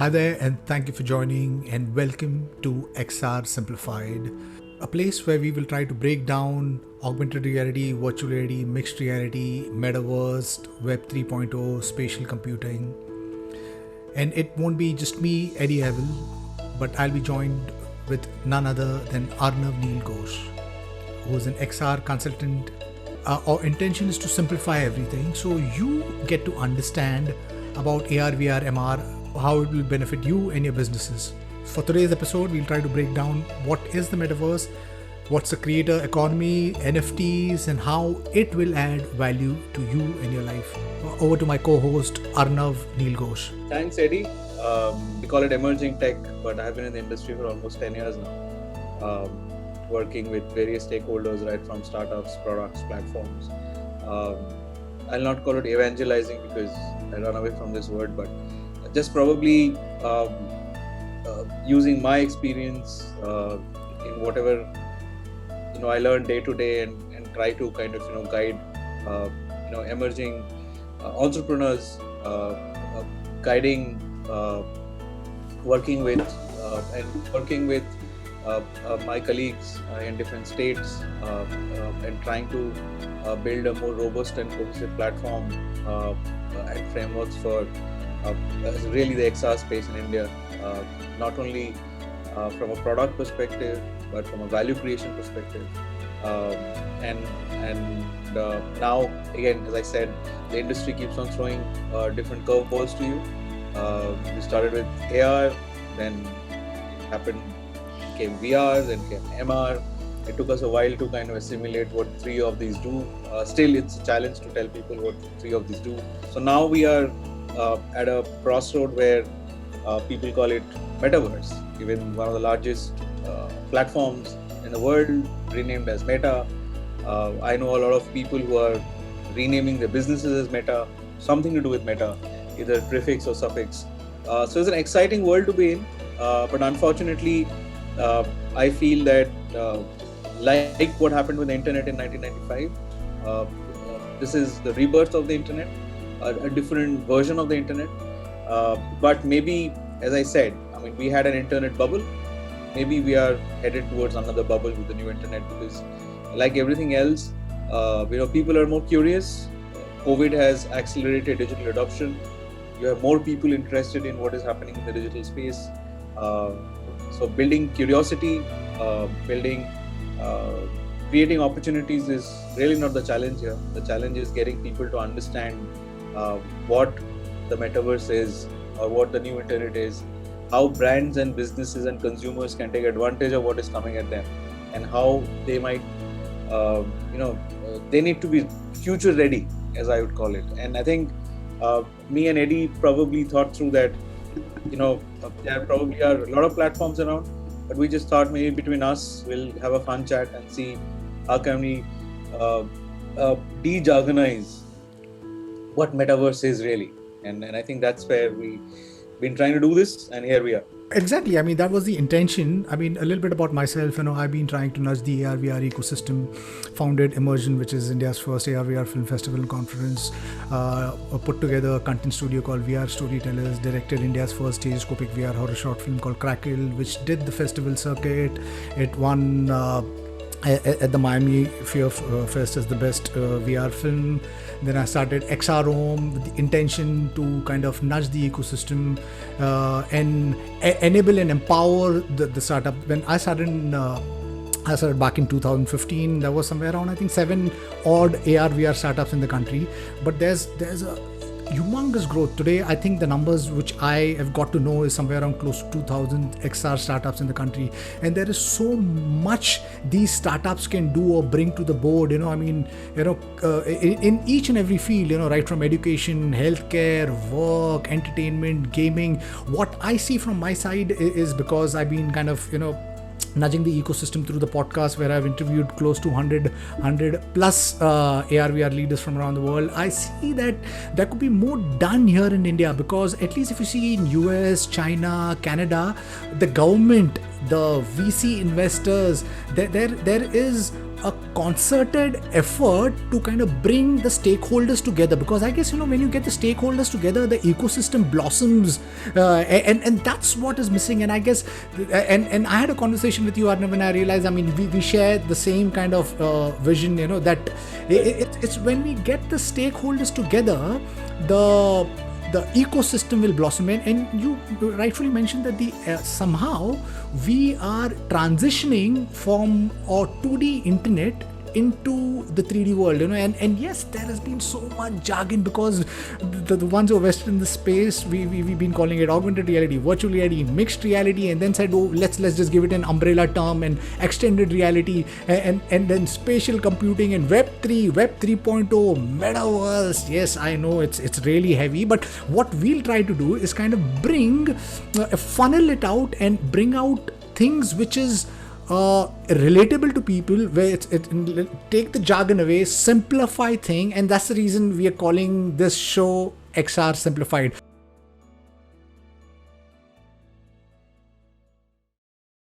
Hi there, and thank you for joining, and welcome to XR Simplified, a place where we will try to break down augmented reality, virtual reality, mixed reality, metaverse, Web 3.0, spatial computing. And it won't be just me, Eddie Evel, but I'll be joined with none other than Arnav Neel Ghosh, who is an XR consultant. Our intention is to simplify everything so you get to understand about AR, VR, MR, how it will benefit you and your businesses. For today's episode, we'll try to break down what is the metaverse, what's the creator economy, NFTs, and how it will add value to you and your life. Over to my co-host, Arnav Neel Ghosh. Thanks, Eddie. We call it emerging tech, but I've been in the industry for almost 10 years now, working with various stakeholders, right from startups, products, platforms. I'll not call it evangelizing because I run away from this word, but just probably using my experience in whatever I learn day to day and try to kind of guide emerging entrepreneurs, guiding, working with my colleagues in different states and trying to build a more robust and cohesive platform and frameworks for really the XR space in India, not only from a product perspective, but from a value creation perspective. And now, again, as I said, the industry keeps on throwing different curveballs to you. We started with AR, then came VR, then came MR. It took us a while to kind of assimilate what three of these do. Still, it's a challenge to tell people what three of these do. So now we are at a crossroad where people call it metaverse. Even one of the largest platforms in the world renamed as Meta. I know a lot of people who are renaming their businesses as Meta, something to do with Meta, either prefix or suffix. So it's an exciting world to be in, but unfortunately, I feel that like what happened with the internet in 1995, this is the rebirth of the internet, a different version of the internet. But maybe, as I said, we had an internet bubble. Maybe we are headed towards another bubble with the new internet because, like everything else, people are more curious. COVID has accelerated digital adoption. You have more people interested in what is happening in the digital space. So building curiosity, creating opportunities is really not the challenge here. The challenge is getting people to understand what the metaverse is or what the new internet is, how brands and businesses and consumers can take advantage of what is coming at them, and how they might, they need to be future ready, as I would call it. And I think me and Eddie probably thought through that, there probably are a lot of platforms around, but we just thought maybe between us, we'll have a fun chat and see how can we de-jargonize what metaverse is really. And I think that's where we've been trying to do this, and here we are. Exactly. That was the intention. A little bit about myself. I've been trying to nudge the AR VR ecosystem. Founded Immersion, which is India's first AR VR film festival and conference. Put together a content studio called VR Storytellers. Directed India's first stereoscopic VR horror short film called Crackle, which did the festival circuit. It won at the Miami Fear Fest as the best VR film. Then I started XR-Home with the intention to kind of nudge the ecosystem and enable and empower the startup. When I started back in 2015. There was somewhere around, I think, 7 odd AR VR startups in the country. But there's a humongous growth. Today, I think the numbers which I have got to know is somewhere around close to 2,000 XR startups in the country. And there is so much these startups can do or bring to the board, in each and every field, right from education, healthcare, work, entertainment, gaming. What I see from my side is because I've been kind of, nudging the ecosystem through the podcast where I've interviewed close to 100 plus AR VR leaders from around the world. I see that there could be more done here in India, because at least if you see in US, China, Canada, the government, the VC investors, there is a concerted effort to kind of bring the stakeholders together, because I guess, when you get the stakeholders together, the ecosystem blossoms, and that's what is missing. And I guess, and I had a conversation with you, Arnav, and I realized, we share the same kind of vision, that it's when we get the stakeholders together, the ecosystem will blossom. And you rightfully mentioned that somehow we are transitioning from a 2D internet into the 3D world, and yes, there has been so much jargon, because the ones who are vested in the space, we've been calling it augmented reality, virtual reality, mixed reality, and then said, let's just give it an umbrella term, and extended reality, and then spatial computing, and Web 3.0, metaverse. Yes, I know it's really heavy, but what we'll try to do is kind of funnel it out and bring out things which is relatable to people, where take the jargon away, simplify thing, and that's the reason we are calling this show XR Simplified.